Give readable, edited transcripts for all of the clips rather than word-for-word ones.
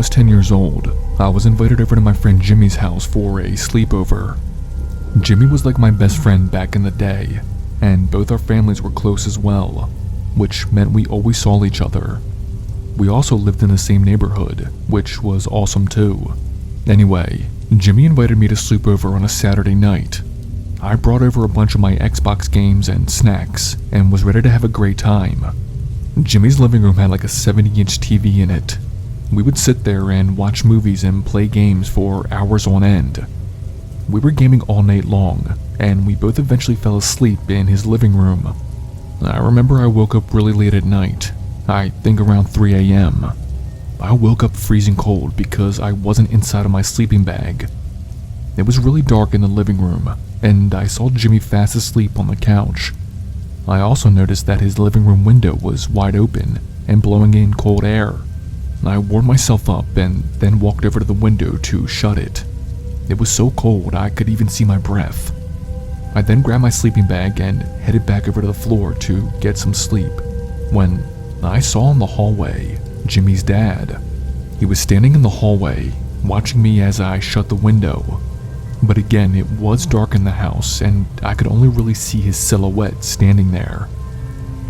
was 10 years old, I was invited over to my friend Jimmy's house for a sleepover. Jimmy was like my best friend back in the day, and both our families were close as well, which meant we always saw each other. We also lived in the same neighborhood, which was awesome too. Anyway, Jimmy invited me to sleep over on a Saturday night. I brought over a bunch of my Xbox games and snacks, and was ready to have a great time. Jimmy's living room had like a 70-inch TV in it. We would sit there and watch movies and play games for hours on end. We were gaming all night long, and we both eventually fell asleep in his living room. I remember I woke up really late at night, I think around 3 a.m. I woke up freezing cold because I wasn't inside of my sleeping bag. It was really dark in the living room, and I saw Jimmy fast asleep on the couch. I also noticed that his living room window was wide open and blowing in cold air. I warmed myself up and then walked over to the window to shut it. It was so cold I could even see my breath. I then grabbed my sleeping bag and headed back over to the floor to get some sleep, when I saw in the hallway Jimmy's dad. He was standing in the hallway, watching me as I shut the window. But again, it was dark in the house, and I could only really see his silhouette standing there.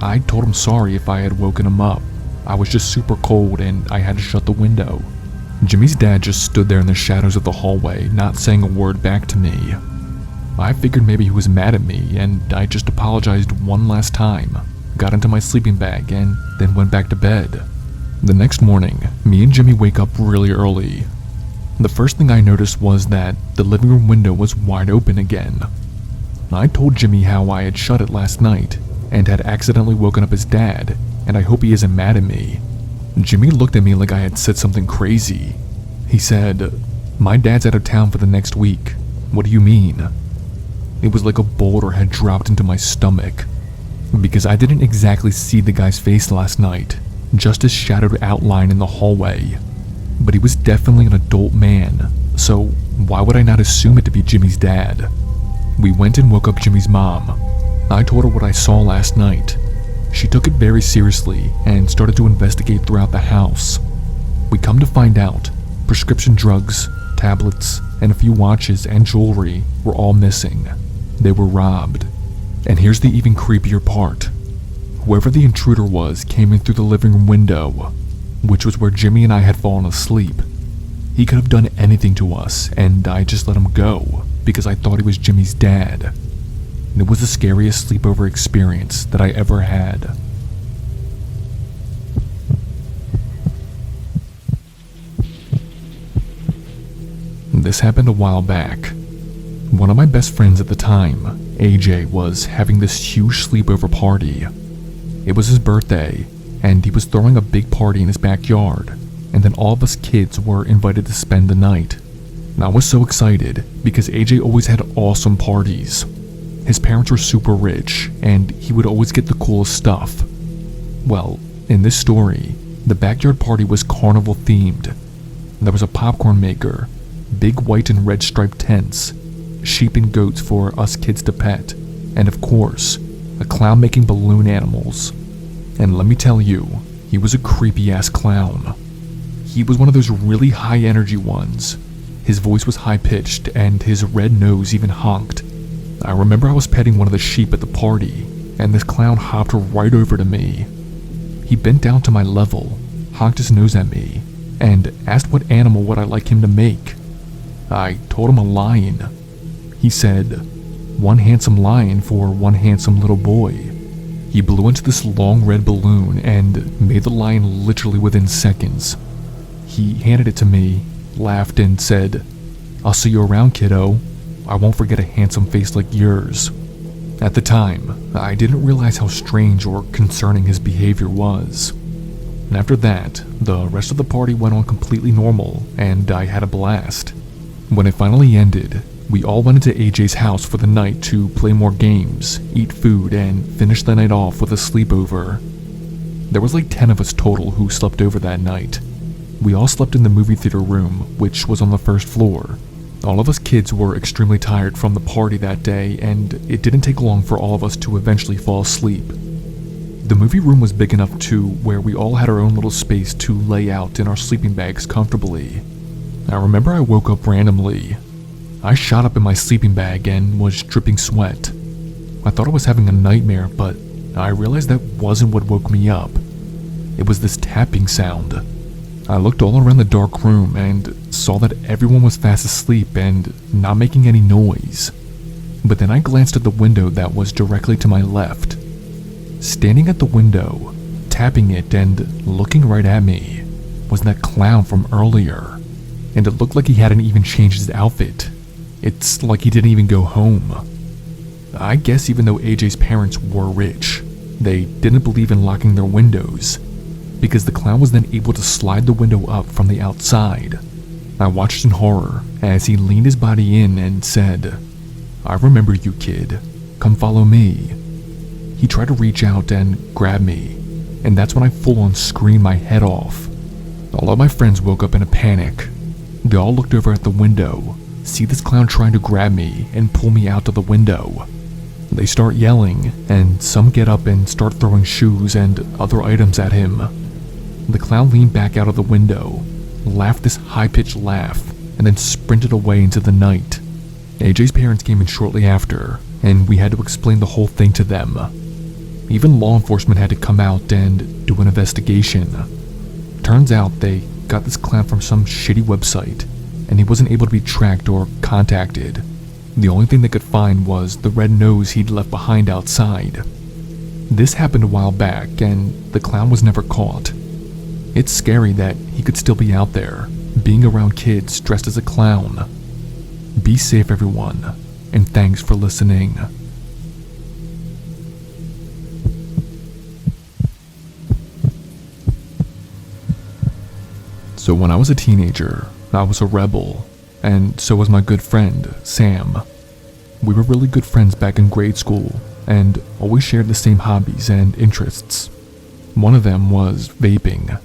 I told him sorry if I had woken him up. I was just super cold and I had to shut the window. Jimmy's dad just stood there in the shadows of the hallway, not saying a word back to me. I figured maybe he was mad at me, and I just apologized one last time, got into my sleeping bag, and then went back to bed. The next morning, me and Jimmy wake up really early. The first thing I noticed was that the living room window was wide open again. I told Jimmy how I had shut it last night and had accidentally woken up his dad, and I hope he isn't mad at me. Jimmy looked at me like I had said something crazy. He said, "My dad's out of town for the next week. What do you mean?" It was like a boulder had dropped into my stomach, because I didn't exactly see the guy's face last night, just his shadowed outline in the hallway. But he was definitely an adult man, so why would I not assume it to be Jimmy's dad? We went and woke up Jimmy's mom. I told her what I saw last night. She took it very seriously and started to investigate throughout the house. We come to find out, prescription drugs, tablets, and a few watches and jewelry were all missing. They were robbed. And here's the even creepier part. Whoever the intruder was came in through the living room window, which was where Jimmy and I had fallen asleep. He could have done anything to us, and I just let him go because I thought he was Jimmy's dad. It was the scariest sleepover experience that I ever had. This happened a while back. One of my best friends at the time, AJ, was having this huge sleepover party. It was his birthday, and he was throwing a big party in his backyard, and then all of us kids were invited to spend the night. And I was so excited because AJ always had awesome parties. His parents were super rich, and he would always get the coolest stuff. Well, in this story, the backyard party was carnival themed. There was a popcorn maker, big white and red striped tents, sheep and goats for us kids to pet, and of course, a clown making balloon animals. And let me tell you, he was a creepy ass clown. He was one of those really high energy ones. His voice was high pitched and his red nose even honked. I remember I was petting one of the sheep at the party, and this clown hopped right over to me. He bent down to my level, honked his nose at me, and asked what animal would I like him to make. I told him a lion. He said, "One handsome lion for one handsome little boy." He blew into this long red balloon and made the lion literally within seconds. He handed it to me, laughed, and said, "I'll see you around, kiddo. I won't forget a handsome face like yours." At the time, I didn't realize how strange or concerning his behavior was. And after that, the rest of the party went on completely normal, and I had a blast. When it finally ended, we all went into AJ's house for the night to play more games, eat food, and finish the night off with a sleepover. There was like 10 of us total who slept over that night. We all slept in the movie theater room, which was on the first floor. All of us kids were extremely tired from the party that day, and it didn't take long for all of us to eventually fall asleep. The movie room was big enough to where we all had our own little space to lay out in our sleeping bags comfortably. I remember I woke up randomly. I shot up in my sleeping bag and was dripping sweat. I thought I was having a nightmare, but I realized that wasn't what woke me up. It was this tapping sound. I looked all around the dark room and saw that everyone was fast asleep and not making any noise. But then I glanced at the window that was directly to my left. Standing at the window, tapping it and looking right at me, was that clown from earlier. And it looked like he hadn't even changed his outfit. It's like he didn't even go home. I guess even though AJ's parents were rich, they didn't believe in locking their windows, because the clown was then able to slide the window up from the outside. I watched in horror as he leaned his body in and said, "I remember you, kid. Come follow me." He tried to reach out and grab me, and that's when I full-on screamed my head off. All of my friends woke up in a panic. They all looked over at the window, see this clown trying to grab me and pull me out of the window. They start yelling, and some get up and start throwing shoes and other items at him. The clown leaned back out of the window, laughed this high-pitched laugh, and then sprinted away into the night. AJ's parents came in shortly after, and we had to explain the whole thing to them. Even law enforcement had to come out and do an investigation. Turns out they got this clown from some shitty website, and he wasn't able to be tracked or contacted. The only thing they could find was the red nose he'd left behind outside. This happened a while back, and the clown was never caught. It's scary that he could still be out there, being around kids dressed as a clown. Be safe, everyone, and thanks for listening. So when I was a teenager, I was a rebel, and so was my good friend, Sam. We were really good friends back in grade school, and always shared the same hobbies and interests. One of them was vaping.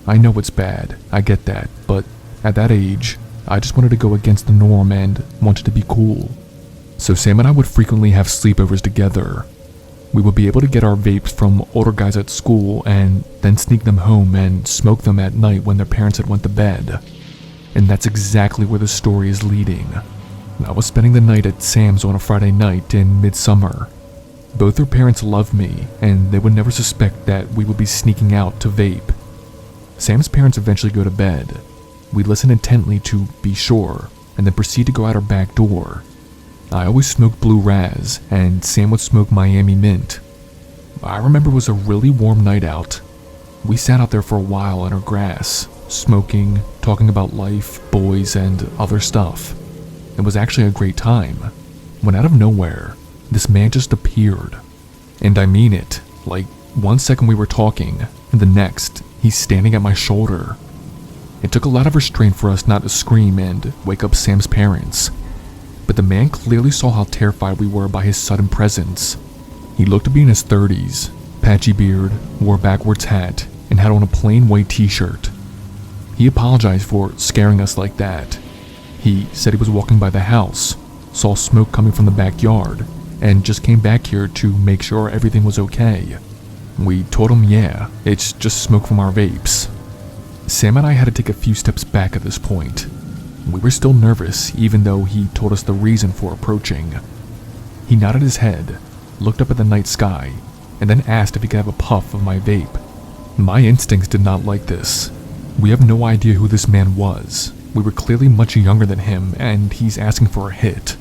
I know it's bad, I get that, but at that age, I just wanted to go against the norm and wanted to be cool. So Sam and I would frequently have sleepovers together. We would be able to get our vapes from older guys at school and then sneak them home and smoke them at night when their parents had went to bed. And that's exactly where the story is leading. I was spending the night at Sam's on a Friday night in midsummer. Both their parents loved me, and they would never suspect that we would be sneaking out to vape. Sam's parents eventually go to bed. We listen intently to be sure, and then proceed to go out our back door. I always smoked Blue Raz, and Sam would smoke Miami Mint. I remember it was a really warm night out. We sat out there for a while in our grass, smoking, talking about life, boys, and other stuff. It was actually a great time, when out of nowhere, this man just appeared. And I mean it, like 1 second we were talking, and the next, he's standing at my shoulder. It took a lot of restraint for us not to scream and wake up Sam's parents, but the man clearly saw how terrified we were by his sudden presence. He looked to be in his 30s, patchy beard, wore a backwards hat, and had on a plain white t-shirt. He apologized for scaring us like that. He said he was walking by the house, saw smoke coming from the backyard, and just came back here to make sure everything was okay. We told him, yeah, it's just smoke from our vapes. Sam and I had to take a few steps back at this point. We were still nervous, even though he told us the reason for approaching. He nodded his head, looked up at the night sky, and then asked if he could have a puff of my vape. My instincts did not like this. We have no idea who this man was. We were clearly much younger than him, and he's asking for a hit.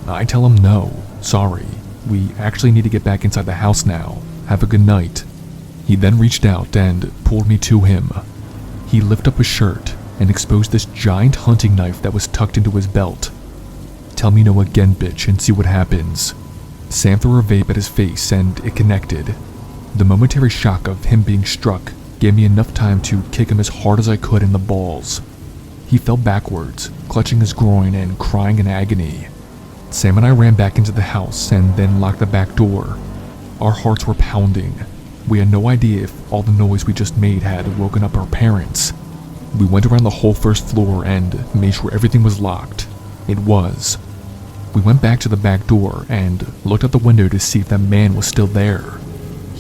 I tell him no, sorry. We actually need to get back inside the house now. Have a good night. He then reached out and pulled me to him. He lifted up his shirt and exposed this giant hunting knife that was tucked into his belt. Tell me no again, bitch, and see what happens. Sam threw a vape at his face and it connected. The momentary shock of him being struck gave me enough time to kick him as hard as I could in the balls. He fell backwards, clutching his groin and crying in agony. Sam and I ran back into the house and then locked the back door. Our hearts were pounding. We had no idea if all the noise we just made had woken up our parents. We went around the whole first floor and made sure everything was locked. It was. We went back to the back door and looked out the window to see if that man was still there.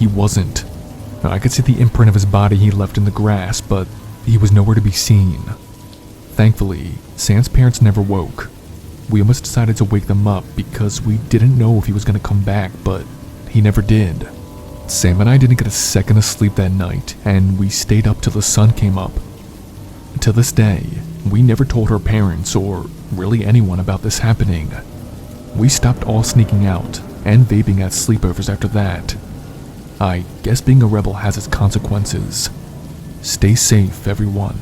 he wasn't. I could see the imprint of his body he left in the grass, but he was nowhere to be seen. Thankfully, Sam's parents never woke. We almost decided to wake them up because we didn't know if he was going to come back, but he never did. Sam and I didn't get a second of sleep that night, and we stayed up till the sun came up. To this day, we never told our parents or really anyone about this happening. We stopped all sneaking out and vaping at sleepovers after that. I guess being a rebel has its consequences. Stay safe, everyone.